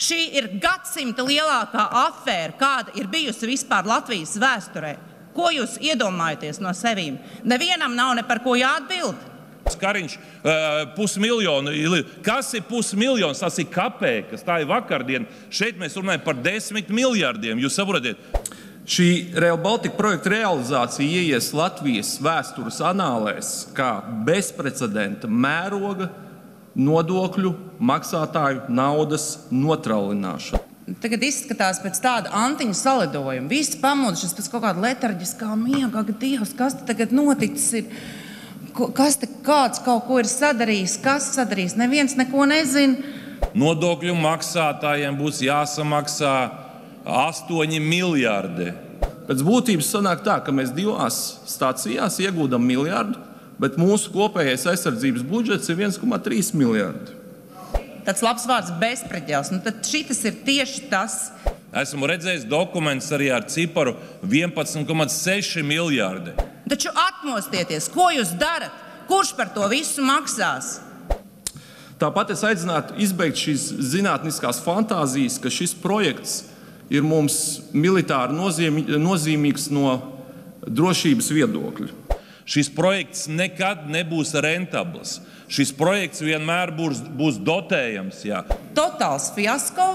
Šī ir gadsimta lielākā afēra, kāda ir bijusi vispār Latvijas vēsturē. Ko jūs iedomājaties no sevīm? Nevienam nav ne par ko jāatbild. Kariņš, pusmiljonu. Kas ir pusmiljons? Tas ir kapēkas. Tā ir vakardiena. Šeit mēs runājam par 10 miljardiem. Jūs saprotiet? Šī Rail Baltica projekta realizācija ieies Latvijas vēstures anālēs kā bezprecedenta mēroga nodokļu maksātāju naudas notraucināšana. Tagad izskatās pēc tāda antiņu salidojuma. Visi pamodušies pēc kaut kāda letarģiskā miega. Dievs, kas te tagad noticis ir? Kāds kaut ko ir sadarījis? Kas sadarījis? Neviens neko nezina. Nodokļu maksātājiem būs jāsamaksā 8 miljardi. Pēc būtības sanāk tā, ka mēs divās stācijās iegūdam miljardu, bet mūsu kopējais aizsardzības budžets ir 1,3 miljardi. Tāds labs vārds bezpreģels. Tad šitas ir tieši tas. Esmu redzējis dokumentus arī ar ciparu 11,6 miljardi. Taču atmostieties, ko jūs darat? Kurš par to visu maksās? Tāpat es aicinātu izbeigt šīs zinātniskās fantāzijas, ka šis projekts ir mums militāri nozīmīgs no drošības viedokļa. Šis projekts nekad nebūs rentabls. Šis projekts vienmēr būs dotējams. Jā. Totāls fiasko,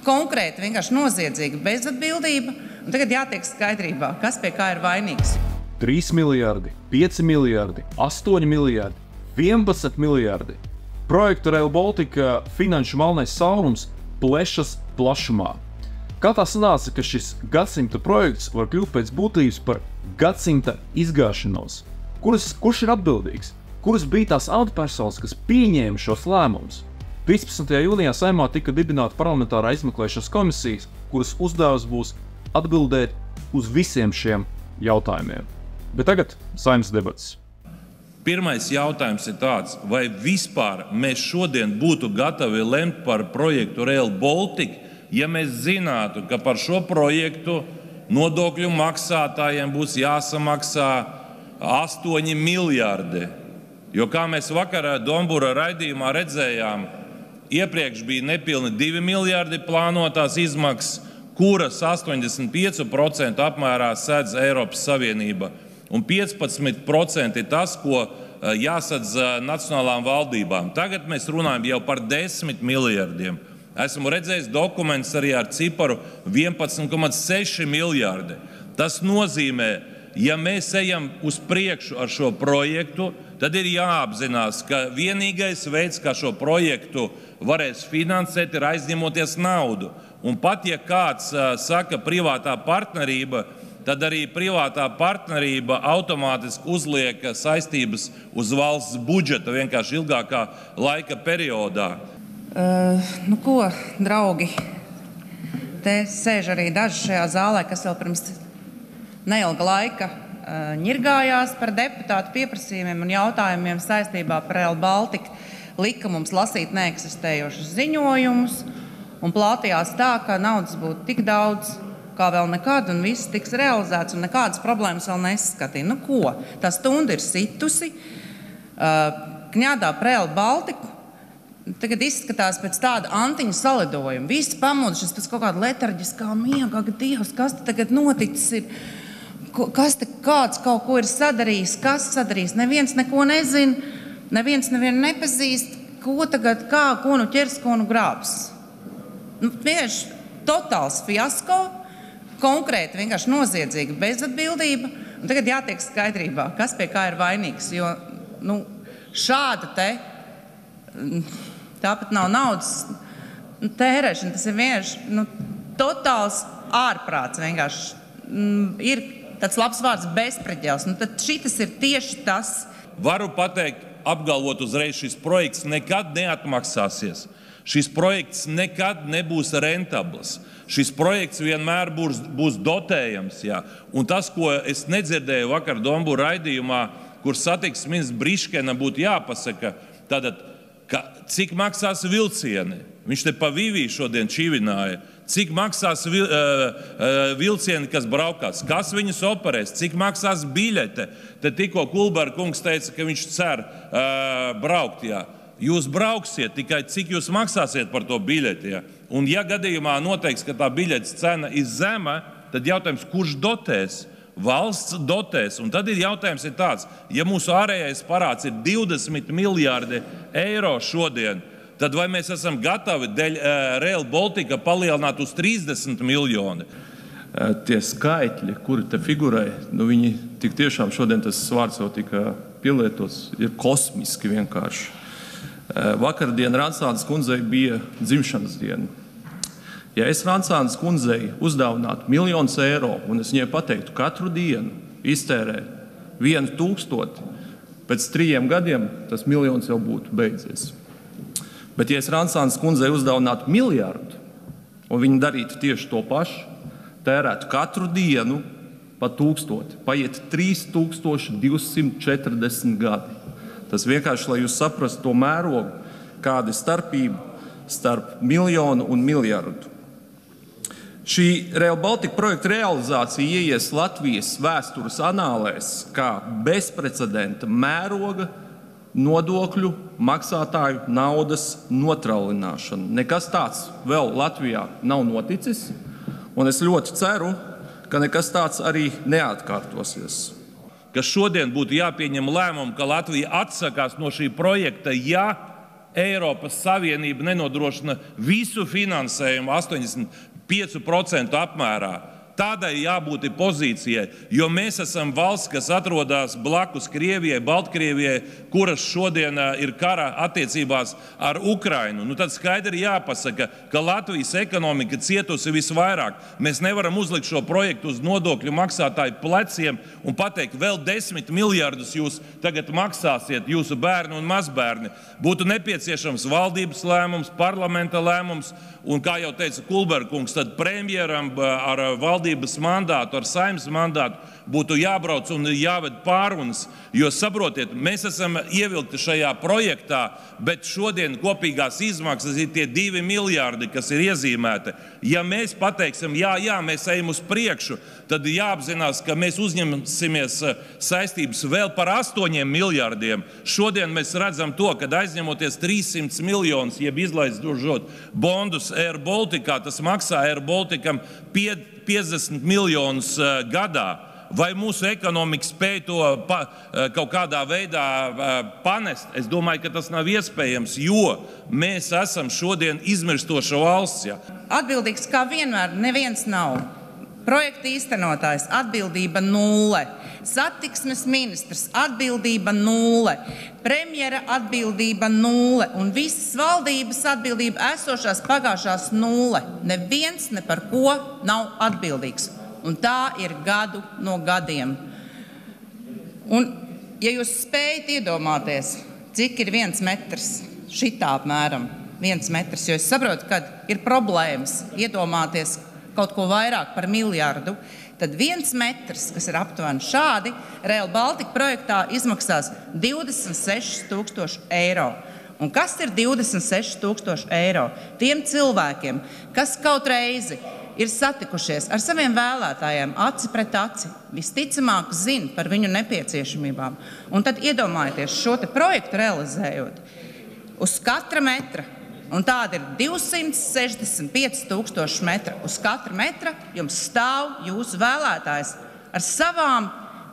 konkrēti vienkārši noziedzīga bezatbildība. Un tagad jātiek skaidrībā, kas pie kā ir vainīgs. 3 miljardi, 5 miljardi, 8 miljardi, 11 miljardi. Projekta Rail Baltica finanšu melnais caurums plešas plašumā. Kā tā sanāca, ka šis gadsimta projekts var kļūt pēc būtības par gadsimta izgāšanos? Kurš ir atbildīgs? Kuras bija tās amatpersonas, kas pieņēma šos lēmumus? 15. jūnijā Saeimā tika dibināta parlamentārā izmeklēšanas komisijas, kuras uzdevums būs atbildēt uz visiem šiem jautājumiem. Bet tagad Saeimas debats. Pirmais jautājums ir tāds, vai vispār mēs šodien būtu gatavi lemt par projektu Rail Baltica, ja mēs zinātu, ka par šo projektu nodokļu maksātājiem būs jāsamaksā 8 miljardi. Jo, kā mēs vakarā Dombura raidījumā redzējām, iepriekš bija nepilni 2 miljardi plānotās izmaksas, kuras 85% apmērā sedz Eiropas Savienība. Un 15% ir tas, ko jāsadz nacionālām valdībām. Tagad mēs runājam jau par 10 miljardiem. Esmu redzējis dokumentus arī ar ciparu 11,6 miljardi. Tas nozīmē, ja mēs ejam uz priekšu ar šo projektu, tad ir jāapzinās, ka vienīgais veids, kā šo projektu varēs finansēt, ir aizņemoties naudu. Un pat ja kāds saka privātā partnerība, tad arī privātā partnerība automātiski uzliek saistības uz valsts budžeta vienkārši ilgākā laika periodā. Nu ko, draugi, te sēž arī daži šajā zālē, kas vēl pirms neilga laika ņirgājās par deputātu pieprasījumiem un jautājumiem saistībā par Rail Baltica, lika mums lasīt neeksistējošus ziņojumus un plātījās tā, ka naudas būtu tik daudz, kā vēl nekad, un viss tiks realizēts un nekādas problēmas vēl nesaskatīja. Nu ko, tā stunda ir situsi, kņādā par Rail Baltica. Tagad izskatās pēc tāda antiņu salidojuma. Visi pamodušies pēc kaut kāda letarģiskā miega. Dievs, kas te tagad noticis ir? Kāds kaut ko ir sadarījis? Kas sadarījis? Neviens neko nezina. Neviens nevienu nepazīst. Ko tagad, ko nu ķers, ko nu grābs? Vienkārši totāls fiasko, konkrēti vienkārši noziedzīga bezatbildība. Un tagad jātiek skaidrībā, kas pie kā ir vainīgs. Jo šāda tāpat nav naudas tērēšana. Tas ir vienkārši totāls ārprāts. Vienkārši ir tāds labs vārds bezpreģels. Tad šitas ir tieši tas. Varu pateikt, apgalvot uzreiz, šis projekts nekad neatmaksāsies. Šis projekts nekad nebūs rentabls. Šis projekts vienmēr būs dotējams. Jā. Un tas, ko es nedzirdēju vakar Dombura raidījumā, kur satiksmes ministrs Briškena būtu jāpasaka, tātad, cik maksās vilcieni? Viņš te pa Vīvī šodien čivināja. Cik maksās vilcieni, kas braukās? Kas viņus operēs? Cik maksās biļete? Te tikko Kulberga kungs teica, ka viņš cer braukt. Jā. Jūs brauksiet tikai cik jūs maksāsiet par to biļeti. Ja? Un ja gadījumā noteiks, ka tā biļetes cena ir zema, tad jautājums, kurš dotēs? Valsts dotēs. Un tad ir jautājums tāds, ja mūsu ārējais parāds ir 20 miljārdi eiro šodien, tad vai mēs esam gatavi dēļ Rail Baltica palielināt uz 30 miljoni? Tie skaitļi, kuri te figurē, viņi tik tiešām šodien tas vārds jau tika pielietots, ir kosmiski vienkārši. Vakardien Rancānas kundzei bija dzimšanas diena. Ja es Rancānas kundzei uzdāvinātu 1 000 000 eiro, un es viņai pateiktu, katru dienu iztērē 1000, pēc 3 gadiem tas 1 miljons jau būtu beidzies. Bet ja es Rancānas kundzei uzdāvinātu 1 miljardu, un viņa darītu tieši to pašu, tērētu katru dienu pa 1000, paiet 3240 gadi. Tas vienkārši, lai jūs saprastu to mērogu, kāda ir starpība starp miljonu un miljardu. Šī Rail Baltica projekta realizācija ieies Latvijas vēstures anālēs kā bezprecedenta mēroga nodokļu maksātāju naudas notralināšana. Nekas tāds vēl Latvijā nav noticis, un es ļoti ceru, ka nekas tāds arī neatkārtosies. Ka šodien būtu jāpieņem lēmumu, ka Latvija atsakās no šī projekta, ja Eiropas Savienība nenodrošina visu finansējumu 85% apmērā. Tādai jābūt pozīcijai, jo mēs esam valsts, kas atrodas blakus Krievijai, Baltkrievijai, kuras šodien ir kara attiecībās ar Ukrainu. Tad skaidri jāpasaka, ka Latvijas ekonomika cietusi visvairāk. Mēs nevaram uzlikt šo projektu uz nodokļu maksātāju pleciem un pateikt, vēl 10 miljardus jūs tagad maksāsiet, jūsu bērni un mazbērni. Būtu nepieciešams valdības lēmums, parlamenta lēmums, un, kā jau teica Kulberkungs, tad premjeram ar valdības mandātu, ar Saeimas mandātu būtu jābrauc un jāved pārunas, jo saprotiet, mēs esam ievilkti šajā projektā, bet šodien kopīgās izmaksas ir tie 2 miljardi, kas ir iezīmēti. Ja mēs pateiksim, jā, mēs ejam uz priekšu, tad jāapzinās, ka mēs uzņemsimies saistības vēl par 8 miljardiem. Šodien mēs redzam to, kad aizņemoties 300 miljonus, jeb izlaižot bondus Air Baltica, tas maksā Air Balticam 50 miljonus gadā. Vai mūsu ekonomika spēj to kaut kādā veidā panest? Es domāju, ka tas nav iespējams, jo mēs esam šodien izmirstoša valsts. Ja? Atbildīgs kā vienmēr neviens nav. Projekta īstenotājs atbildība 0. Satiksmes ministrs atbildība 0. Premjera atbildība 0. Un visas valdības atbildība esošās pagājušās 0. Neviens ne par ko nav atbildīgs. Un tā ir gadu no gadiem. Un, ja jūs spējat iedomāties, cik ir 1 metrs, šitā apmēram 1 metrs, jo es saprotu, ka ir problēmas iedomāties kaut ko vairāk par miljardu, tad 1 metrs, kas ir aptuveni šādi, Rail Baltica projektā izmaksās 26 000 eiro. Un kas ir 26 000 eiro? Tiem cilvēkiem, kas kaut reizi ir satikušies ar saviem vēlētājiem aci pret aci, visticamāk zina par viņu nepieciešamībām. Un tad iedomājieties šo te projektu realizējot uz katra metra, un tāda ir 265 000 metra. Uz katra metra jums stāv jūsu vēlētājs ar savām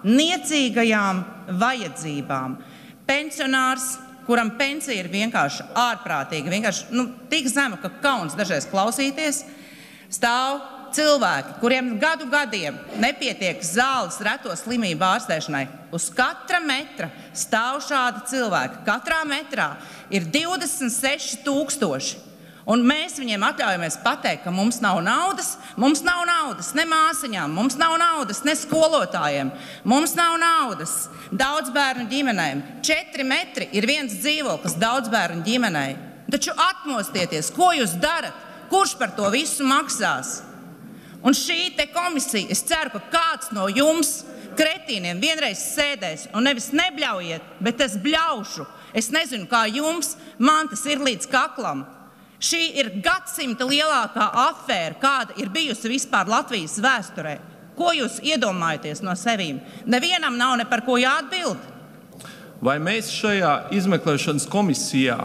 niecīgajām vajadzībām. Pensionārs, kuram pensija ir vienkārši ārprātīga, vienkārši tik zema, ka kauns dažreiz klausīties, stāv cilvēki, kuriem gadu gadiem nepietiek zāles reto slimību ārstēšanai. Uz katra metra stāv šādi cilvēki. Katrā metrā ir 26 000. Un mēs viņiem atļaujamies pateikt, ka mums nav naudas ne māsiņām, mums nav naudas ne skolotājiem, mums nav naudas daudzbērnu ģimenēm. 4 metri ir 1 dzīvoklis daudzbērnu ģimenei. Taču atmostieties, ko jūs darat? Kurš par to visu maksās? Un šī te komisija, es ceru, ka kāds no jums, kretīniem, vienreiz sēdēs un nevis nebļaujiet, bet es bļaušu. Es nezinu, kā jums, man tas ir līdz kaklam. Šī ir gadsimta lielākā afēra, kāda ir bijusi vispār Latvijas vēsturē. Ko jūs iedomājaties no sevīm? Nevienam nav ne par ko jāatbild. vai mēs šajā izmeklēšanas komisijā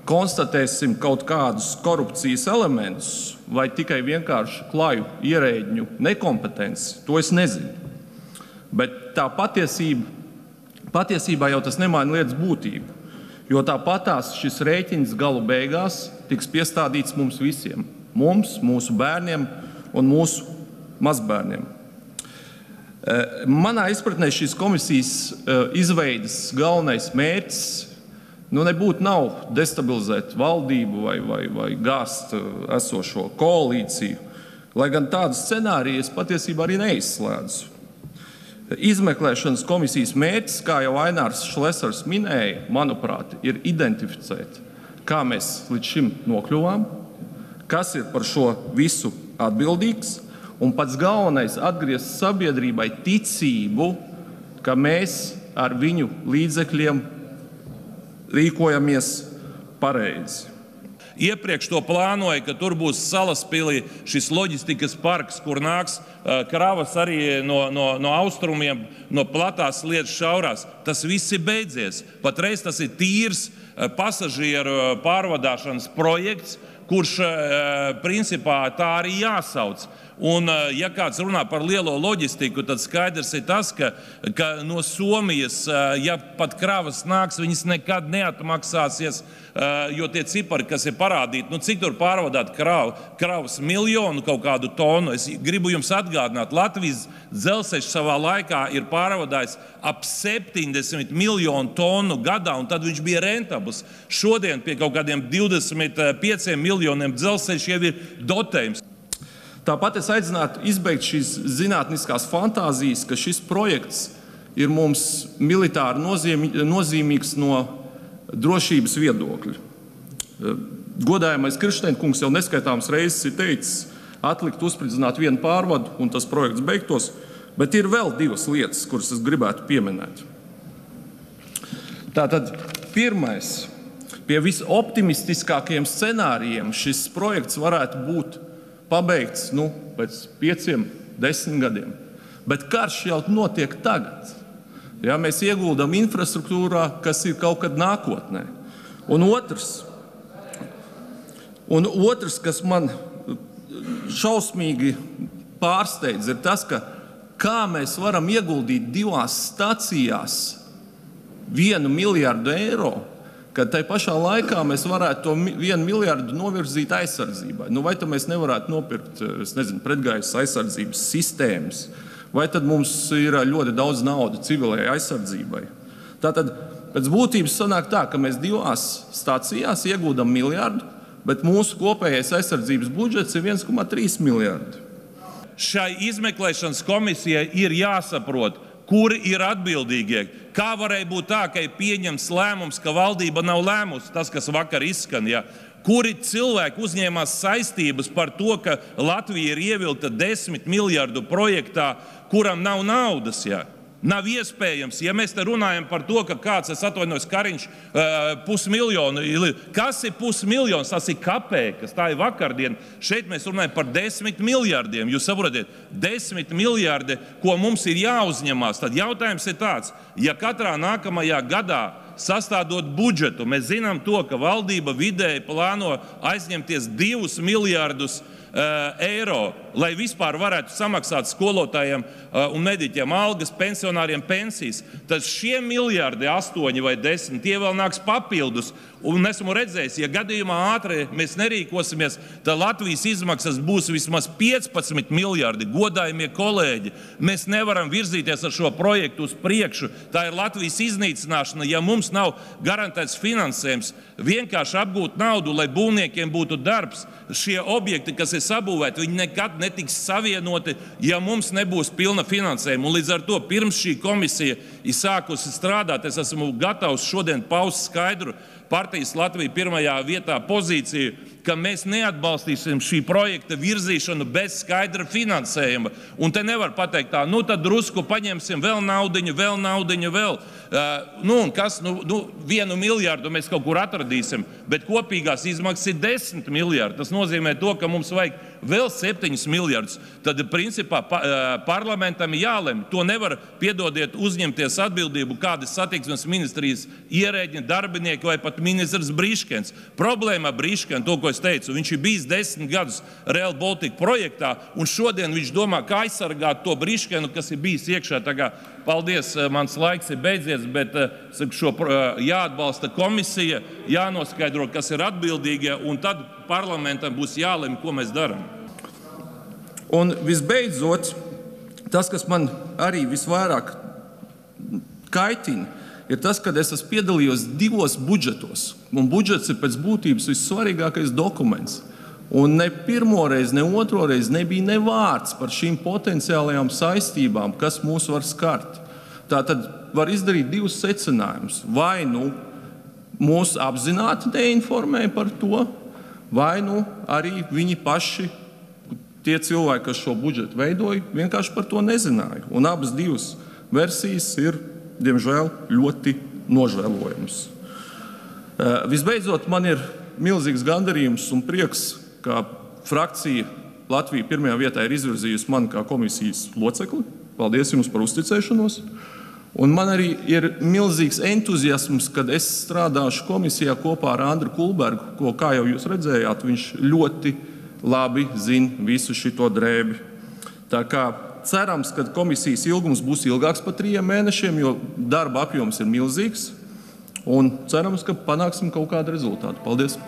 konstatēsim kaut kādus korupcijas elementus vai tikai vienkārši klaju ierēģņu nekompetenci, to es nezinu. Bet tā patiesībā jau tas nemaina lietas būtību, jo tāpatās šis rēķins galu beigās tiks piestādīts mums visiem, mums, mūsu bērniem un mūsu mazbērniem. Manā izpratnē šīs komisijas izveides galvenais mērķis nebūtu nav destabilizēt valdību vai gāzt esošo koalīciju, lai gan tādu scenāriju es patiesībā arī neizslēdzu. Izmeklēšanas komisijas mērķis, kā jau Ainārs Šlesers minēja, manuprāt, ir identificēt, kā mēs līdz šim nokļuvām, kas ir par šo visu atbildīgs, un pats galvenais atgriezt sabiedrībai ticību, ka mēs ar viņu līdzekļiem rīkojamies pareizi. Iepriekš to plānoja, ka tur būs Salaspilī šis loģistikas parks, kur nāks kravas arī no austrumiem, no platās lietas šaurās. Tas viss ir beidzies. Patreiz tas ir tīrs pasažieru pārvadāšanas projekts, kurš principā tā arī jāsauc. Un, ja kāds runā par lielo loģistiku, tad skaidrs ir tas, ka no Somijas, ja pat kravas nāks, viņas nekad neatmaksāsies, jo tie cipari, kas ir parādīti, cik tur pārvadāt kravas miljonu kaut kādu tonu. Es gribu jums atgādināt, Latvijas dzelzceļš savā laikā ir pārvadājis ap 70 miljonu tonu gadā, un tad viņš bija rentabls. Šodien pie kaut kādiem 25 miljoniem dzelzceļš jau ir dotējums. Tāpat es aicinātu izbeigt šīs zinātniskās fantāzijas, ka šis projekts ir mums militāri nozīmīgs no drošības viedokļa. Godājamais Kiršteinkungs jau neskaitāmas reizes ir teicis, atlikt uzspridzināt vienu pārvadu un tas projekts beigtos, bet ir vēl divas lietas, kuras es gribētu pieminēt. Tātad pirmais, pie visoptimistiskākajiem scenārijiem šis projekts varētu būt pabeigts pēc 5-10 gadiem. Bet karš jau notiek tagad. Ja, mēs ieguldam infrastruktūrā, kas ir kaut kad nākotnē. Un otrs, kas man šausmīgi pārsteidz, ir tas, kā mēs varam ieguldīt 2 stacijās 1 miljardu eiro, kad tai pašā laikā mēs varētu to 1 miljardu novirzīt aizsardzībai. Vai tad mēs nevarētu nopirkt, pretgaisa aizsardzības sistēmas, vai tad mums ir ļoti daudz naudas civilajai aizsardzībai. Tātad pēc būtības sanāk tā, ka mēs 2 stācijās ieguldam miljardu, bet mūsu kopējais aizsardzības budžets ir 1,3 miljardi. Šai izmeklēšanas komisijai ir jāsaprot, kuri ir atbildīgie. Kā varēja būt tā, ka ir pieņemts lēmums, ka valdība nav lēmusi, tas, kas vakar izskan, ja? Kuri cilvēki uzņēmās saistības par to, ka Latvija ir ievilkta 10 miljardu projektā, kuram nav naudas, ja? Nav iespējams, ja mēs te runājam par to, ka kāds, es atvainojos, Kariņš, 500 000. Kas ir 500 000? Tas ir kapēkas, tā ir vakardiena. Šeit mēs runājam par 10 miljardiem. Jūs saprotiet, 10 miljardi, ko mums ir jāuzņemās. Tad jautājums ir tāds, ja katrā nākamajā gadā sastādot budžetu, mēs zinām to, ka valdība vidēji plāno aizņemties 2 miljardus eiro, lai vispār varētu samaksāt skolotājiem un mediķiem algas, pensionāriem pensijas, tad šie miljardi 8 vai 10, tie vēl nāks papildus. Un esmu redzējis, ja gadījumā ātri mēs nerīkosimies, tad Latvijas izmaksas būs vismaz 15 miljardi. Godājamie kolēģi, mēs nevaram virzīties ar šo projektu uz priekšu. Tā ir Latvijas iznīcināšana, ja mums nav garantēts finansējums. Vienkārši apgūt naudu, lai būvniekiem būtu darbs. Šie objekti, kas ir sabūvēti, viņi nekad netiks savienoti, ja mums nebūs pilna finansējuma. Un līdz ar to, pirms šī komisija ir sākusi strādāt, es esmu gatavs šodien paust skaidru partijas Latvija pirmajā vietā pozīciju, ka mēs neatbalstīsim šī projekta virzīšanu bez skaidra finansējuma. Un te nevar pateikt tā, nu tad drusku paņemsim vēl naudiņu, vēl. Un kas, 1 miljardu mēs kaut kur atradīsim, bet kopīgās izmaksas ir 10 miljardi. Tas nozīmē to, ka mums vajag vēl 7 miljardus. Tad, principā, parlamentam jālem. To nevar, piedodiet, uzņemties atbildību kādi satiksmes ministrijas ierēģi, darbinieki vai pat ministrs Briškens. Problēma Briškens, to, ko es teicu, viņš ir bijis 10 gadus Rail Baltica projektā, un šodien viņš domā, kā aizsargāt to Briškenu, kas ir bijis iekšā. Tā kā, paldies, mans laiks ir beidzies, bet jāatbalsta komisija, jānoskaidro, kas ir atbildīgie, un tad parlamentam būs jālemj, ko mēs darām. Un visbeidzot, tas, kas man arī visvairāk kaitina, ir tas, ka es esmu piedalījies 2 budžetos. Un budžets ir pēc būtības vissvarīgākais dokuments. Un ne pirmoreiz, ne otroreiz nebija ne vārds par šīm potenciālajām saistībām, kas mūs var skart. Tā tad var izdarīt 2 secinājumus. Vai nu mūs apzināti neinformē par to, vai nu arī viņi paši, tie cilvēki, kas šo budžetu veidoja, vienkārši par to nezināja. Un abas 2 versijas ir, diemžēl, ļoti nožēlojamas. Visbeidzot, man ir milzīgs gandarījums un prieks, ka frakcija Latvija pirmajā vietā ir izvirzījusi mani kā komisijas locekli. Paldies jums par uzticēšanos. Un man arī ir milzīgs entuziasms, kad es strādāšu komisijā kopā ar Andru Kulbergu, ko, kā jau jūs redzējāt, viņš ļoti labi zina visu šito drēbi. Tā kā cerams, ka komisijas ilgums būs ilgāks par 3 mēnešiem, jo darba apjoms ir milzīgs. Un cerams, ka panāksim kaut kādu rezultātu. Paldies!